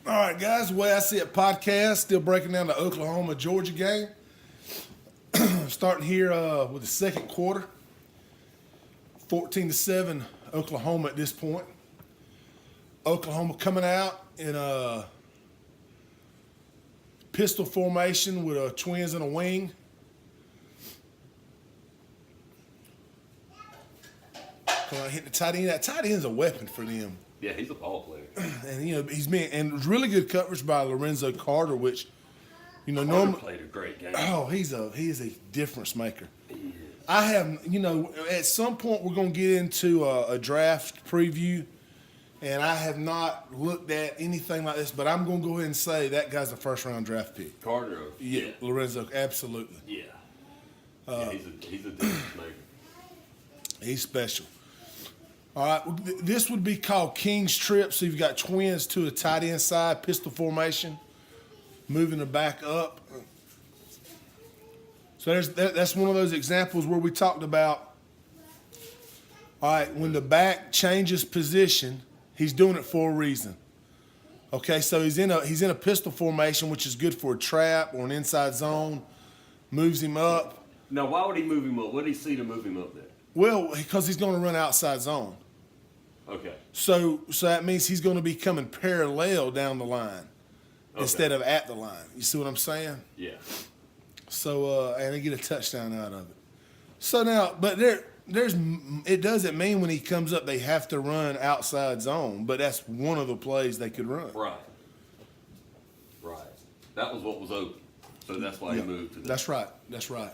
All right, guys, the way I see it, podcast, still breaking down the Oklahoma-Georgia game. Starting here with the second quarter. 14-7 Oklahoma at this point. Oklahoma coming out in a pistol formation with twins and a wing. Hitting the tight end. That tight end's a weapon for them. Yeah, he's a ball player. And and really good coverage by Lorenzo Carter, which normally played a great game. Oh, he is a difference maker. I have at some point we're gonna get into a draft preview, and I have not looked at anything like this, but I'm gonna go ahead and say that guy's a first round draft pick. Carter. Yeah, Lorenzo, absolutely. Yeah. He's a difference maker. He's special. All right, this would be called King's Trip. So you've got twins to a tight end side, pistol formation, moving the back up. So that's one of those examples where we talked about, all right, when the back changes position, he's doing it for a reason. Okay, so he's in a pistol formation, which is good for a trap or an inside zone, moves him up. Now, why would he move him up? What did he see to move him up there? Well, because he's going to run outside zone. Okay. So that means he's going to be coming parallel down the line instead of at the line. You see what I'm saying? Yeah. So and they get a touchdown out of it. So now, but it doesn't mean when he comes up they have to run outside zone, but that's one of the plays they could run. Right. That was what was open. So that's why he moved to that. That's right.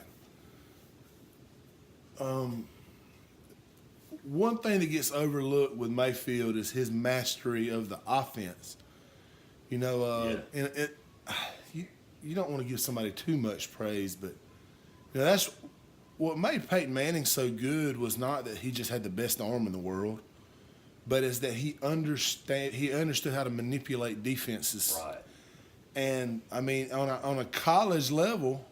One thing that gets overlooked with Mayfield is his mastery of the offense. And you don't want to give somebody too much praise, but that's what made Peyton Manning so good was not that he just had the best arm in the world, but is that he understood how to manipulate defenses. Right. And I mean, on a college level,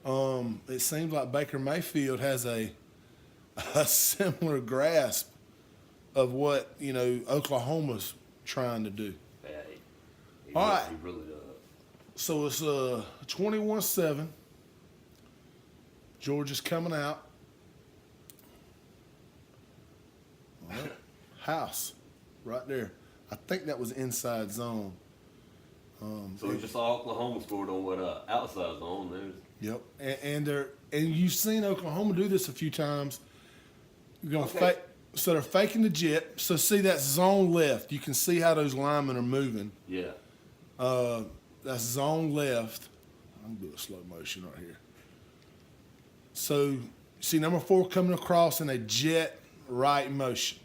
it seems like Baker Mayfield has a similar grasp of what Oklahoma's trying to do. Yeah, All right. He really does. So it's 21-7. Georgia's coming out. Well, house, right there. I think that was inside zone. So we just saw Oklahoma scored on what outside zone. Yep, and you've seen Oklahoma do this a few times. You're gonna fake, so they're faking the jet. So see that's zone left. You can see how those linemen are moving. Yeah. That's zone left. I'm gonna do a slow motion right here. So see number 4 coming across in a jet right motion.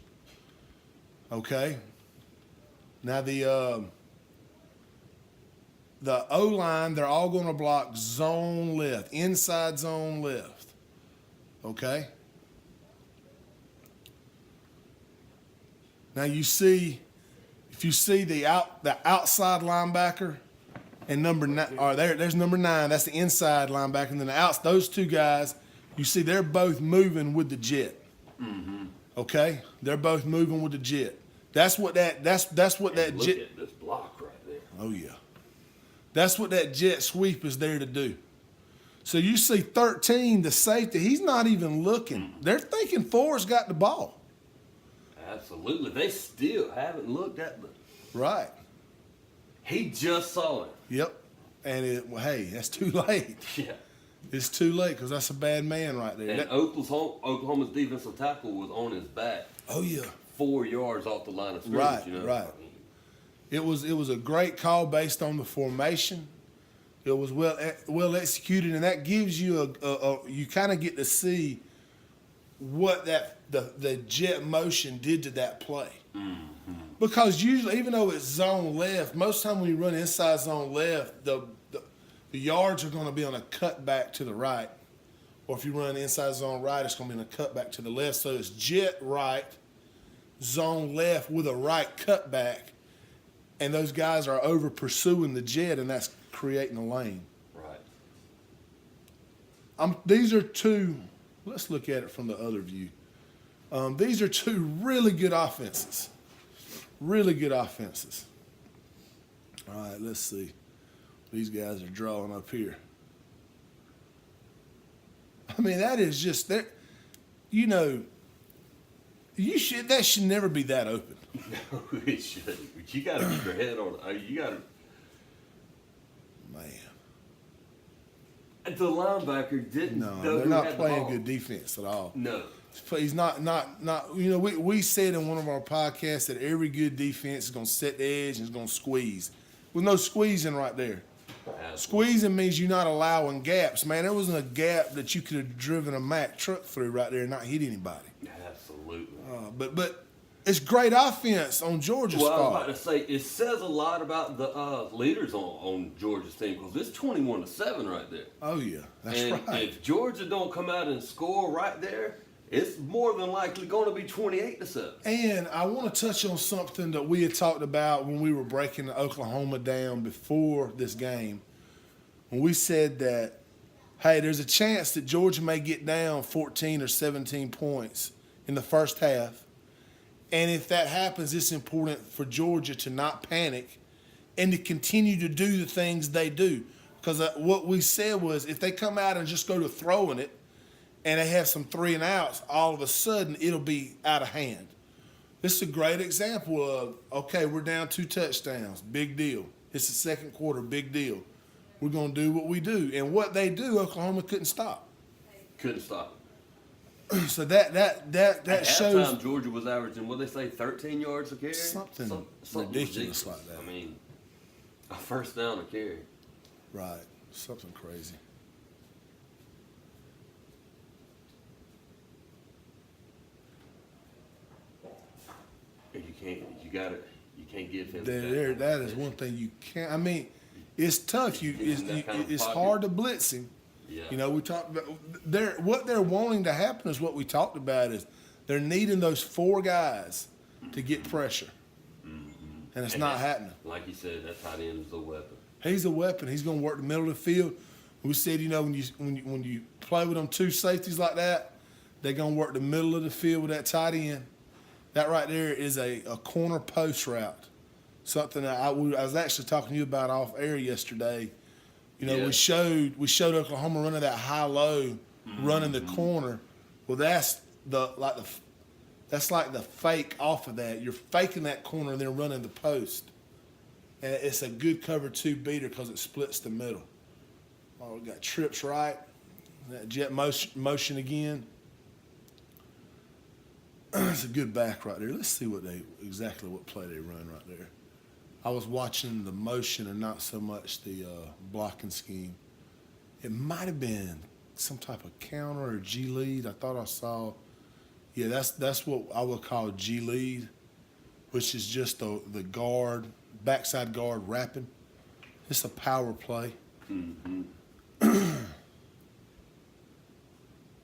Okay. Now the O-line, they're all going to block zone left, inside zone left. Okay? Now if you see the outside linebacker and number 9, there's number 9, that's the inside linebacker, and then those two guys, you see they're both moving with the jet. Mm-hmm. Okay? They're both moving with the jet. That's what that jet. Look at this block right there. Oh yeah. That's what that jet sweep is there to do. So you see 13, the safety, he's not even looking. They're thinking 4's got the ball. Absolutely. They still haven't looked at the... Right. He just saw it. Yep. And hey, that's too late. Yeah. It's too late because that's a bad man right there. And Oklahoma's defensive tackle was on his back. Oh yeah. 4 yards off the line of scrimmage. Right. It was a great call based on the formation. It was well executed, and that gives you you kind of get to see what the jet motion did to that play. Mm-hmm. Because usually, even though it's zone left, most time when you run inside zone left, the yards are going to be on a cutback to the right, or if you run inside zone right, it's going to be on a cutback to the left. So it's jet right, zone left with a right cutback. And those guys are over pursuing the jet, and that's creating a lane. Right. These are two. Let's look at it from the other view. These are two really good offenses. Really good offenses. All right, let's see. These guys are drawing up here. I mean, that is just that. You know, that should never be that open. No, it shouldn't. But you got to keep your head on. You got to. Man, The linebacker didn't. no, know they're who not had the playing ball. good defense at all. No. He's not. You know, we said in one of our podcasts that every good defense is going to set the edge and is going to squeeze. With no squeezing right there. Squeezing means you're not allowing gaps. Man, there wasn't a gap that you could have driven a Mack truck through right there and not hit anybody. Absolutely. But it's great offense on Georgia's Well, I was part. about to say, it says a lot about the leaders on Georgia's team because it's 21-7 right there. Oh yeah, that's And right. if Georgia don't come out and score right there, it's more than likely going to be 28-7. And I want to touch on something that we had talked about when we were breaking Oklahoma down before this game. When we said that, hey, there's a chance that Georgia may get down 14 or 17 points in the first half. And if that happens, it's important for Georgia to not panic and to continue to do the things they do. Because what we said was if they come out and just go to throwing it, and they have some 3 and outs, all of a sudden it'll be out of hand. This is a great example of, okay, we're down 2 touchdowns, big deal. It's the second quarter, big deal. We're going to do what we do. And what they do, Oklahoma couldn't stop. Couldn't stop. So that At shows halftime, Georgia was averaging, what they say, 13 yards a carry? Something Something ridiculous like that. I mean, a first down a carry. right, something crazy. And you can't give him That is one thing you can't. I mean, it's tough. It's hard to blitz him. Yeah. You know, we talked about what they're wanting to happen is what we talked about is they're needing those 4 guys to get pressure, and it's not happening. Like you said, that tight end is a weapon. He's a weapon. He's going to work the middle of the field. We said, you know, when you play with them 2 safeties like that, they're going to work the middle of the field with that tight end. That right there is a corner post route. Something that I was actually talking to you about off air yesterday. You know, Yeah. we showed Oklahoma running that high-low, running the corner. Well, that's like the fake off of that. You're faking that corner and then running the post. And it's a good cover 2 beater because it splits the middle. Oh, we got trips right. That jet motion again. It's a good back right there. Let's see exactly what play they run right there. I was watching the motion and not so much the blocking scheme. It might have been some type of counter or G lead. I thought I saw. Yeah, that's what I would call G lead, which is just the guard, backside guard wrapping. It's a power play.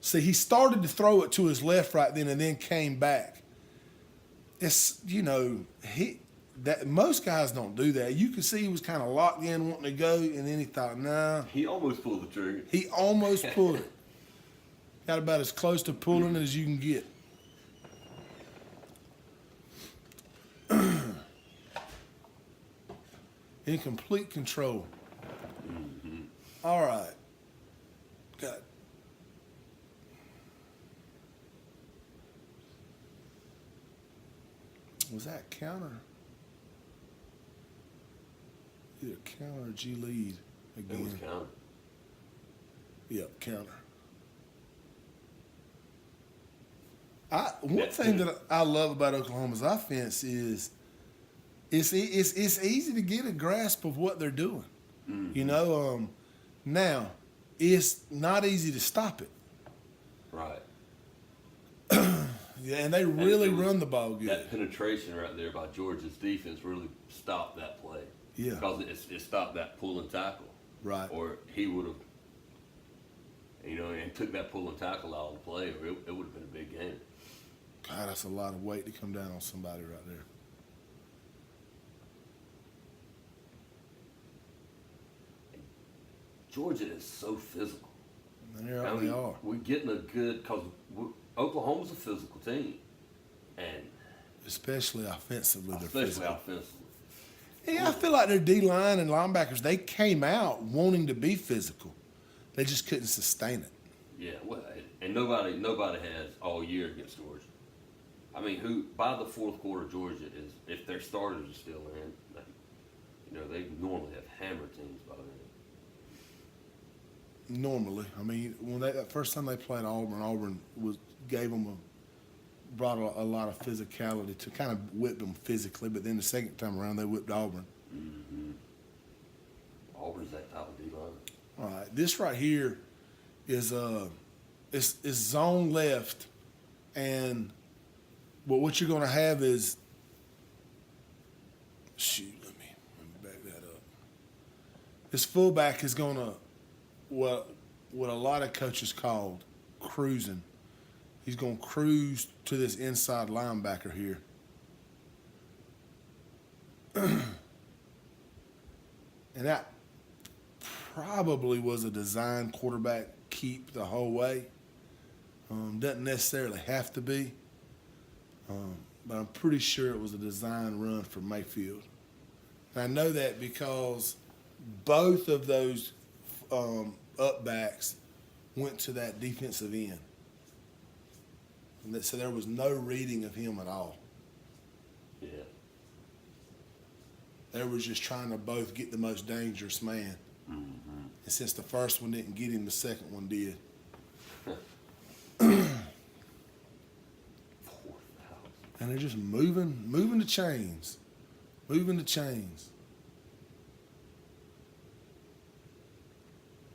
See, he started to throw it to his left right then and then came back. It's, you know, most guys don't do that. You could see he was kind of locked in wanting to go, and then he thought, nah. He almost pulled the trigger. He almost pulled it. Got about as close to pulling it as you can get. In complete control. All right. Got. Was that counter? Either counter or G lead again. It was counter. Yep, counter. One thing that I love about Oklahoma's offense is it's easy to get a grasp of what they're doing. You know, now it's not easy to stop it. Right. Yeah, and they really run the ball good. That penetration right there by Georgia's defense really stopped that play. Yeah. Because it stopped that pull and tackle. Right. Or he would have, you know, and took that pull and tackle out of the play, or it would have been a big game. God, that's a lot of weight to come down on somebody right there. Georgia is so physical. And they are. We're getting a good, because Oklahoma's a physical team. And Especially offensively, they're especially physical. offensively. Yeah, I feel like their D line and linebackers, they came out wanting to be physical. They just couldn't sustain it. Yeah, well, and nobody has all year against Georgia. I mean, who by the fourth quarter, Georgia is, if their starters are still in, they normally have hammered teams by then. Normally, I mean, when that first time they played Auburn brought a lot of physicality to kind of whip them physically. But then the second time around, they whipped Auburn. Mm-hmm. Auburn's that type of D-line. All right, this right here is is zone left, and what you're going to have is let me back that up. This fullback is going to what a lot of coaches called cruising. He's going to cruise to this inside linebacker here. And that probably was a design quarterback keep the whole way. Doesn't necessarily have to be. But I'm pretty sure it was a design run for Mayfield. And I know that because both of those upbacks went to that defensive end. And so there was no reading of him at all. Yeah. They were just trying to both get the most dangerous man. Mm-hmm. And since the first one didn't get him, the second one did. 4,000. And they're just moving the chains. Moving the chains.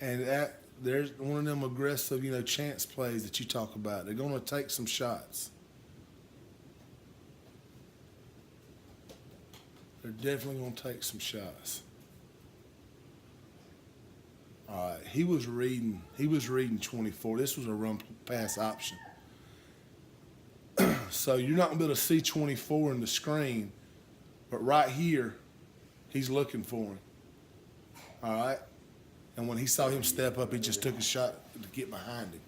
And there's one of them aggressive, chance plays that you talk about. They're going to take some shots. They're definitely going to take some shots. All right, he was reading 24. This was a run pass option. So you're not going to be able to see 24 in the screen, but right here, he's looking for him. All right? And when he saw him step up, he just took a shot to get behind him.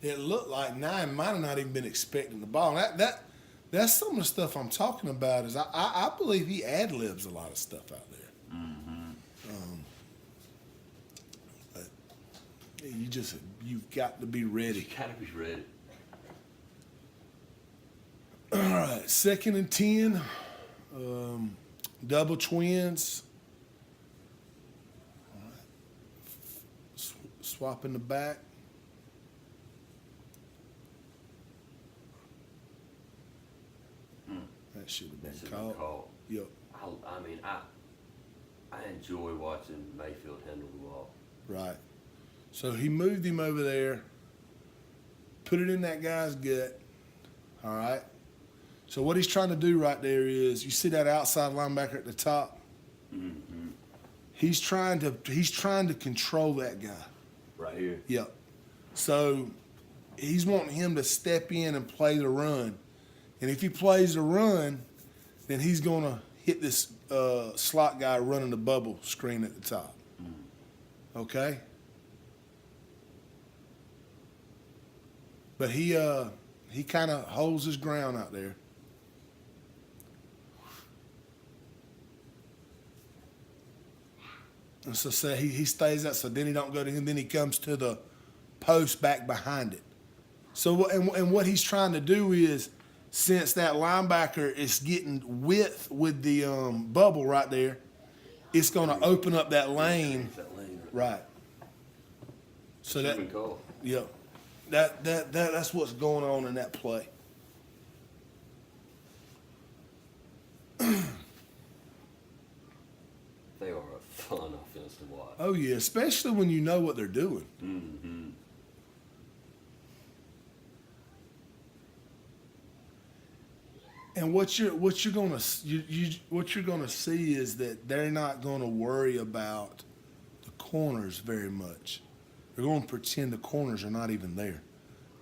It looked like Nine might have not even been expecting the ball. That's some of the stuff I'm talking about. Is I believe he ad-libs a lot of stuff out there. Mm-hmm. But you've got to be ready. You gotta be ready. All right, 2nd and 10. Double twins. All right. Swap in the back. That should have That been should called. be called. Yep. I enjoy watching Mayfield handle the ball. Right. So he moved him over there, put it in that guy's gut. All right. So what he's trying to do right there is, you see that outside linebacker at the top? Mm-hmm. He's trying to control that guy. Right here. Yep. So he's wanting him to step in and play the run. And if he plays the run, then he's going to hit this slot guy running the bubble screen at the top. Okay? But he kind of holds his ground out there. And so say he stays out, so then he don't go to him, then he comes to the post back behind it. So and what he's trying to do is, since that linebacker is getting width with the bubble right there, it's going to open up that lane. Right. So that, yeah, that's what's going on in that play. They are a fun offense to watch. Oh yeah, especially when you know what they're doing. Mm-hmm. And what you're gonna see is that they're not gonna worry about the corners very much. They're going to pretend the corners are not even there.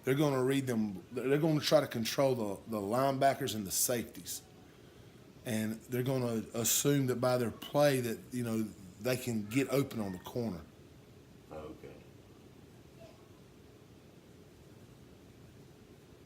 They're going to read them. They're going to try to control the linebackers and the safeties, and they're going to assume that by their play that they can get open on the corner.